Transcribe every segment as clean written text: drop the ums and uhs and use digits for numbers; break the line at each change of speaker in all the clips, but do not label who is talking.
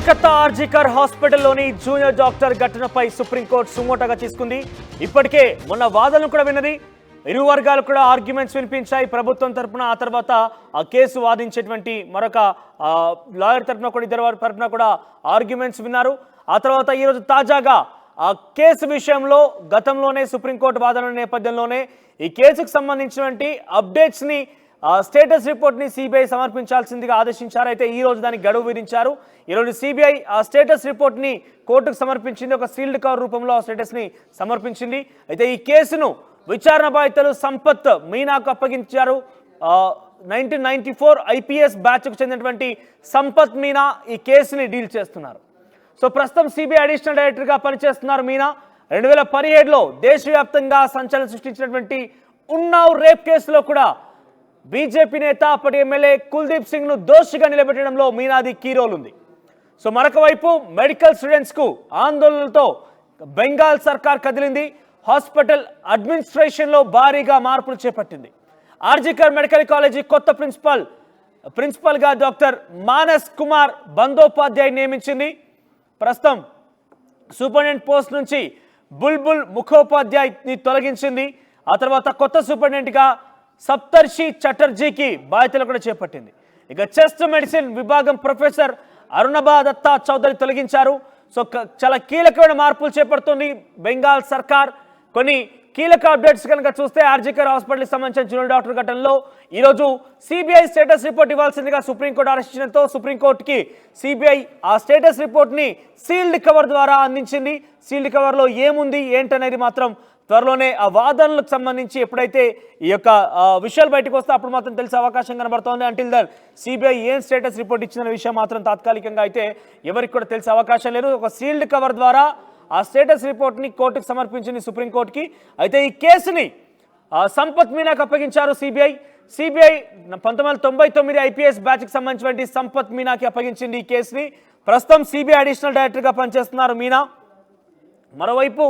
Calcutta RG Kar హాస్పిటల్లోని junior doctor ఘటనపై supreme court సుమోటోగా తీసుకుంది. ఇప్పటికే మొన్న వాదనలు కూడా విన్నది. ఇరు వర్గాలు కూడా ఆర్గ్యుమెంట్స్ వినిపించాయి ప్రభుత్వం తరపున. ఆ తర్వాత ఆ కేసు వాదించేటువంటి మరొక లాయర్ తరపున కూడా ఇద్దరు తరపున కూడా ఆర్గ్యుమెంట్స్ విన్నారు. ఆ తర్వాత ఈరోజు తాజాగా ఆ కేసు విషయంలో గతంలోనే సుప్రీంకోర్టు వాదనల నేపథ్యంలోనే ఈ కేసుకు సంబంధించినటువంటి అప్డేట్స్ని స్టేటస్ రిపోర్ట్ని సిబిఐ సమర్పించాల్సిందిగా ఆదేశించారు. అయితే ఈ రోజు దానికి గడువు విధించారు. ఈరోజు సిబిఐ ఆ స్టేటస్ రిపోర్ట్ని కోర్టుకు సమర్పించింది. ఒక సీల్డ్ కవర్ రూపంలో ఆ స్టేటస్ని సమర్పించింది. అయితే ఈ కేసును విచారణ బాధితులు సంపత్ మీనాకు అప్పగించారు. 1994 ఐపీఎస్ బ్యాచ్కు చెందినటువంటి సంపత్ మీనా ఈ కేసుని డీల్ చేస్తున్నారు. సో ప్రస్తుతం సిబిఐ అడిషనల్ డైరెక్టర్గా పనిచేస్తున్నారు మీనా. 2017లో దేశవ్యాప్తంగా సంచలనం సృష్టించినటువంటి ఉన్నావ్ రేప్ కేసులో కూడా బీజేపీ నేత అప్పటి ఎమ్మెల్యే కుల్దీప్ సింగ్ను దోషిగా నిలబెట్టడంలో మీనాది కీ రోల్ ఉంది. సో మరొక వైపు మెడికల్ స్టూడెంట్స్కు ఆందోళనలతో బెంగాల్ సర్కార్ కదిలింది. హాస్పిటల్ అడ్మినిస్ట్రేషన్లో భారీగా మార్పులు చేపట్టింది. ఆర్జికర్ మెడికల్ కాలేజీ కొత్త ప్రిన్సిపల్గా డాక్టర్ మానస్ కుమార్ బందోపాధ్యాయ్ నియమించింది. ప్రస్తుతం సూపరింటెండెంట్ పోస్ట్ నుంచి బుల్బుల్ ముఖోపాధ్యాయ్ని తొలగించింది. ఆ తర్వాత కొత్త సూపరింటెండెంట్గా సప్తర్షి చటర్జీకి బాధ్యతలు కూడా చేపట్టింది. ఇక చెస్ట్ మెడిసిన్ విభాగం ప్రొఫెసర్ అరుణభా దత్తా చౌదరి తొలగించారు. సో చాలా కీలకమైన మార్పులు చేపడుతుంది బెంగాల్ సర్కార్. కొన్ని కీలక అప్డేట్స్ కనుక చూస్తే ఆర్జికర్ హాస్పిటల్కి సంబంధించిన జూనియర్ డాక్టర్ ఘటనలో ఈరోజు సిబిఐ స్టేటస్ రిపోర్ట్ ఇవ్వాల్సిందిగా సుప్రీంకోర్టు ఆదేశించడంతో సుప్రీంకోర్టుకి సిబిఐ ఆ స్టేటస్ రిపోర్ట్ని సీల్డ్ కవర్ ద్వారా అందించింది. సీల్డ్ కవర్లో ఏముంది ఏంటనేది మాత్రం త్వరలోనే ఆ వాదనలకు సంబంధించి ఎప్పుడైతే ఈ యొక్క విషయాలు బయటకు వస్తే అప్పుడు మాత్రం తెలిసే అవకాశం కనబడుతోంది. అంటిల్ దెన్ సిబిఐ ఏం స్టేటస్ రిపోర్ట్ ఇచ్చిన విషయం మాత్రం తాత్కాలికంగా అయితే ఎవరికి కూడా తెలిసే అవకాశం లేదు. ఒక సీల్డ్ కవర్ ద్వారా ఆ స్టేటస్ రిపోర్ట్ని కోర్టుకు సమర్పించింది సుప్రీంకోర్టుకి. అయితే ఈ కేసుని సంపత్ మీనాకు అప్పగించారు సిబిఐ. 1999 ఐపీఎస్ బ్యాచ్కి సంబంధించినటువంటి సంపత్ మీనాకి అప్పగించింది ఈ కేసుని. ప్రస్తుతం సిబిఐ అడిషనల్ డైరెక్టర్గా పనిచేస్తున్నారు మీనా. మరోవైపు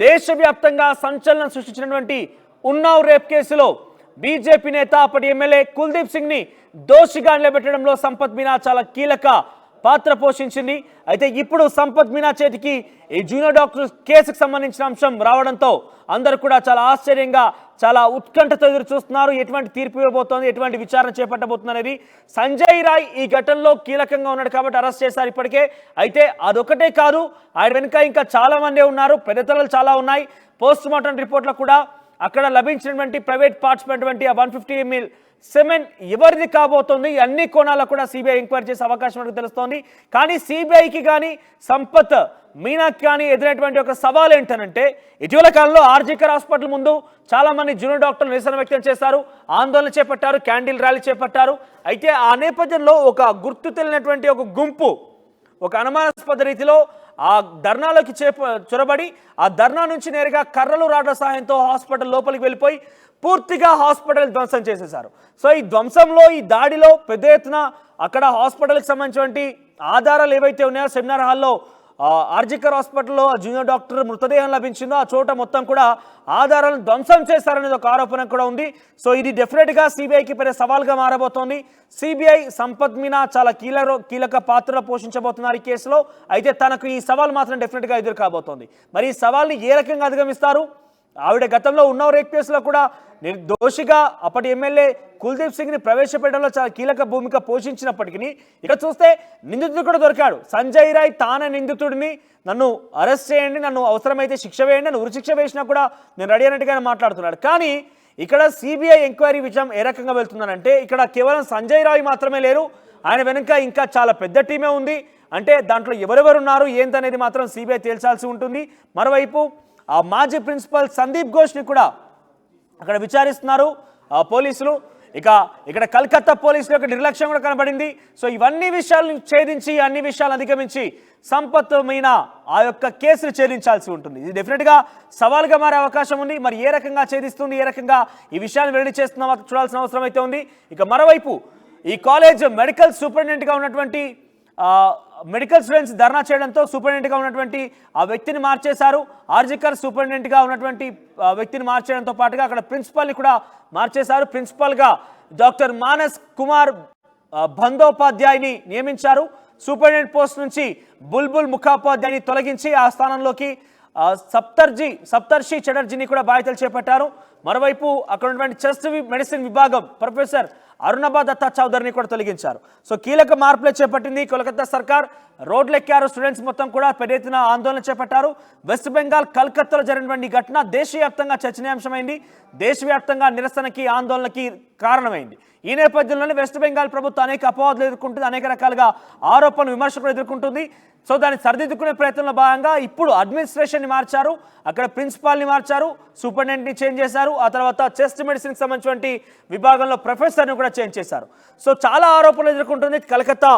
దేశవ్యాప్తంగా సంచలనం సృష్టించినటువంటి ఉన్నావ్ రేప్ కేసులో బీజేపీ నేత అప్పటి ఎమ్మెల్యే కుల్దీప్ సింగ్ని దోషిగా నిలబెట్టడంలో సంపత్ మీనా చాలా కీలక పాత్ర పోషించింది. అయితే ఇప్పుడు సంపత్ మీనా చేతికి ఈ జూనియర్ డాక్టర్ కేసుకు సంబంధించిన అంశం రావడంతో అందరూ కూడా చాలా ఆశ్చర్యంగా చాలా ఉత్కంఠతో ఎదురు చూస్తున్నారు. ఎటువంటి తీర్పు ఇవ్వబోతోంది, ఎటువంటి విచారణ చేపట్టబోతుంది అనేది. సంజయ్ రాయ్ ఈ ఘటనలో కీలకంగా ఉన్నాడు కాబట్టి అరెస్ట్ చేశారు ఇప్పటికే. అయితే అదొకటే కాదు, ఆయన వెనుక ఇంకా చాలా మందే ఉన్నారు. పెద్దతలలు చాలా ఉన్నాయి. పోస్ట్ మార్టం రిపోర్ట్లో కూడా అక్కడ లభించినటువంటి ప్రైవేట్ పార్ట్స్ ఉన్నటువంటి ఆ 150 ml సెమెన్ ఎవరిది కాబోతోంది, అన్ని కోణాల్లో కూడా సిబిఐ ఎంక్వైరీ చేసే అవకాశం మనకు తెలుస్తోంది. కానీ సిబిఐకి కానీ సంపత్ మీనాకి కానీ ఎదురైనటువంటి ఒక సవాల్ ఏంటనంటే, ఇటీవల కాలంలో ఆర్జికర్ హాస్పిటల్ ముందు చాలామంది జూనియర్ డాక్టర్లు నిరసన వ్యక్తం చేశారు, ఆందోళన చేపట్టారు, క్యాండిల్ ర్యాలీ చేపట్టారు. అయితే ఆ నేపథ్యంలో ఒక గుర్తు తెలియనటువంటి ఒక గుంపు ఒక అనుమానాస్పద రీతిలో ఆ ధర్నాలోకి చొరబడి ఆ ధర్నా నుంచి నేరుగా కర్రలు రాడ్ల సహాయంతో హాస్పిటల్ లోపలికి వెళ్ళిపోయి పూర్తిగా హాస్పిటల్ ధ్వంసం చేసేశారు. సో ఈ ధ్వంసంలో ఈ దాడిలో పెద్ద ఎత్తున అక్కడ హాస్పిటల్కి సంబంధించినటువంటి ఆధారాలు ఏవైతే ఉన్నాయో సెమినార్ హాల్లో ఆర్జికర్ హాస్పిటల్లో జూనియర్ డాక్టర్ మృతదేహం లభించిందో ఆ చోట మొత్తం కూడా ఆధారాలను ధ్వంసం చేశారనేది ఒక ఆరోపణ కూడా ఉంది. సో ఇది డెఫినెట్గా సిబిఐకి పెద్ద సవాల్గా మారబోతోంది. సిబిఐ సంపత్ మీనా చాలా కీలక పాత్ర పోషించబోతున్నారు ఈ కేసులో. అయితే తనకు ఈ సవాల్ మాత్రం డెఫినెట్గా ఎదురు కాబోతోంది. మరి ఈ సవాల్ని ఏ రకంగా అధిగమిస్తారు? ఆవిడ గతంలో ఉన్నావ్ రేప్ కేసులో కూడా నిర్దోషిగా అప్పటి ఎమ్మెల్యే కుల్దీప్ సింగ్ని ప్రవేశపెట్టడంలో చాలా కీలక భూమిక పోషించినప్పటికీ ఇక్కడ చూస్తే నిందితుడు కూడా దొరికాడు. సంజయ్ రాయ్ తానే నిందితుడిని, నన్ను అరెస్ట్ చేయండి, నన్ను అవసరమైతే శిక్ష వేయండి, నన్ను ఉరిశిక్ష వేసినా కూడా నేను రెడీ అన్నట్టుగానే మాట్లాడుతున్నాడు. కానీ ఇక్కడ సిబిఐ ఎంక్వైరీ విషయం ఏ రకంగా వెళ్తుందనంటే, ఇక్కడ కేవలం సంజయ్ రాయ్ మాత్రమే లేరు, ఆయన వెనుక ఇంకా చాలా పెద్ద టీమే ఉంది. అంటే దాంట్లో ఎవరెవరు ఉన్నారు ఏంటనేది మాత్రం సిబిఐ తేల్చాల్సి ఉంటుంది. మరోవైపు ఆ మాజీ ప్రిన్సిపల్ సందీప్ ఘోష్ని కూడా అక్కడ విచారిస్తున్నారు పోలీసులు. ఇక్కడ కలకత్తా పోలీసుల యొక్క నిర్లక్ష్యం కూడా కనబడింది. సో ఇవన్నీ విషయాలను ఛేదించి అన్ని విషయాలను అధిగమించి సంపత్ మీనా ఆ యొక్క కేసును ఛేదించాల్సి ఉంటుంది. ఇది డెఫినెట్గా సవాల్గా మారే అవకాశం ఉంది. మరి ఏ రకంగా ఛేదిస్తుంది, ఏ రకంగా ఈ విషయాన్ని వెల్లడి చేస్తున్నా చూడాల్సిన అవసరం అయితే ఉంది. ఇక మరోవైపు ఈ కాలేజ్ మెడికల్ సూపరింటెండెంట్గా ఉన్నటువంటి మెడికల్ స్టూడెంట్స్ ధర్నా చేయడంతో సూపరింటెండెంట్గా ఉన్నటువంటి ఆ వ్యక్తిని మార్చేశారు. ఆర్జికర్ సూపరింటెండెంట్గా ఉన్నటువంటి వ్యక్తిని మార్చేయడంతో పాటుగా అక్కడ ప్రిన్సిపల్ని కూడా మార్చేశారు. ప్రిన్సిపల్గా డాక్టర్ మానస్ కుమార్ బందోపాధ్యాయ్ని నియమించారు. సూపరింటెండెంట్ పోస్ట్ నుంచి బుల్బుల్ ముఖోపాధ్యాయని తొలగించి ఆ స్థానంలోకి సప్తర్షి చటర్జీని కూడా బాధ్యతలు చేపట్టారు. మరోవైపు అక్కడ ఉన్నటువంటి చెస్ట్ మెడిసిన్ విభాగం ప్రొఫెసర్ అరుణభ దత్తా చౌదరిని కూడా తొలగించారు. సో కీలక మార్పులే చేపట్టింది కోల్కతా సర్కార్. రోడ్లెక్కారు స్టూడెంట్స్ మొత్తం కూడా పెద్ద ఎత్తున ఆందోళన చేపట్టారు. వెస్ట్ బెంగాల్ కల్కత్తాలో జరిగినటువంటి ఘటన దేశవ్యాప్తంగా చర్చనీయాంశమైంది. దేశవ్యాప్తంగా నిరసనకి ఆందోళనకి కారణమైంది. ఈ నేపథ్యంలోనే వెస్ట్ బెంగాల్ ప్రభుత్వం అనేక అపవాదులు ఎదుర్కొంటుంది, అనేక రకాలుగా ఆరోపణలు విమర్శకులు ఎదుర్కొంటుంది. సో దాన్ని సరిదిద్దుకునే ప్రయత్నంలో భాగంగా ఇప్పుడు అడ్మినిస్ట్రేషన్ని మార్చారు, అక్కడ ప్రిన్సిపాల్ని మార్చారు, సూపరింటెండెంట్ని చేంజ్ చేశారు, ఆ తర్వాత చెస్ట్ మెడిసిన్కి సంబంధించినటువంటి విభాగంలో ప్రొఫెసర్ని కూడా చేంజ్ చేశారు. సో చాలా ఆరోపణలు ఎదుర్కొంటుంది కలకత్తా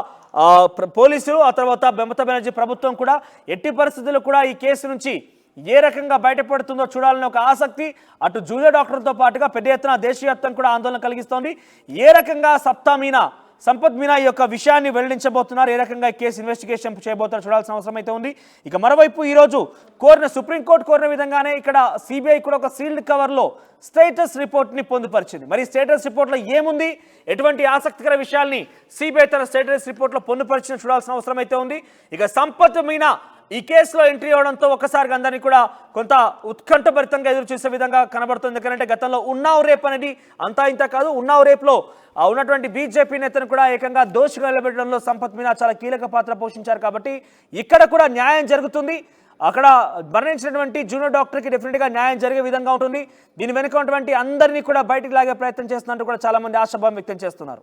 పోలీసులు, ఆ తర్వాత మమతా బెనర్జీ ప్రభుత్వం కూడా. ఎట్టి పరిస్థితుల్లో కూడా ఈ కేసు నుంచి ఏ రకంగా బయటపడుతుందో చూడాలని ఒక ఆసక్తి అటు జూనియర్ డాక్టర్తో పాటుగా పెద్ద ఎత్తున దేశవ్యాప్తంగా కూడా ఆందోళన కలిగిస్తోంది. ఏ రకంగా సంపత్ మీనా ఈ యొక్క విషయాన్ని వెల్లడించబోతున్నారు, ఏ రకంగా కేసు ఇన్వెస్టిగేషన్ చేయబోతున్నారు చూడాల్సిన అవసరం అయితే ఉంది. ఇక మరోవైపు ఈరోజు సుప్రీంకోర్టు కోరిన విధంగానే ఇక్కడ సిబిఐ కూడా ఒక సీల్డ్ కవర్లో స్టేటస్ రిపోర్ట్ని పొందుపరిచింది. మరి స్టేటస్ రిపోర్ట్లో ఏముంది, ఎటువంటి ఆసక్తికర విషయాల్ని సిబిఐ తన స్టేటస్ రిపోర్ట్లో పొందుపరిచిన చూడాల్సిన అవసరం అయితే ఉంది. ఇక సంపత్ మీనా ఈ కేసులో ఎంట్రీ అవడంతో ఒక్కసారిగా అందరినీ కూడా కొంత ఉత్కంఠభరితంగా ఎదురు చూసే విధంగా కనబడుతుంది. ఎందుకంటే గతంలో ఉన్నావ్ రేప్ అనేది అంతా ఇంత కాదు, ఉన్నావ్ రేప్లో ఉన్నటువంటి బీజేపీ నేతను కూడా ఏకంగా దోషిగా నిలబెట్టడంలో సంపత్ మీనా చాలా కీలక పాత్ర పోషించారు. కాబట్టి ఇక్కడ కూడా న్యాయం జరుగుతుంది. అక్కడ మరణించినటువంటి జూనియర్ డాక్టర్కి డెఫినెట్గా న్యాయం జరిగే విధంగా ఉంటుంది. దీని వెనుక ఉన్నటువంటి అందరినీ కూడా బయటికి లాగే ప్రయత్నం చేస్తున్నట్టు కూడా చాలా మంది ఆశాభావం వ్యక్తం చేస్తున్నారు.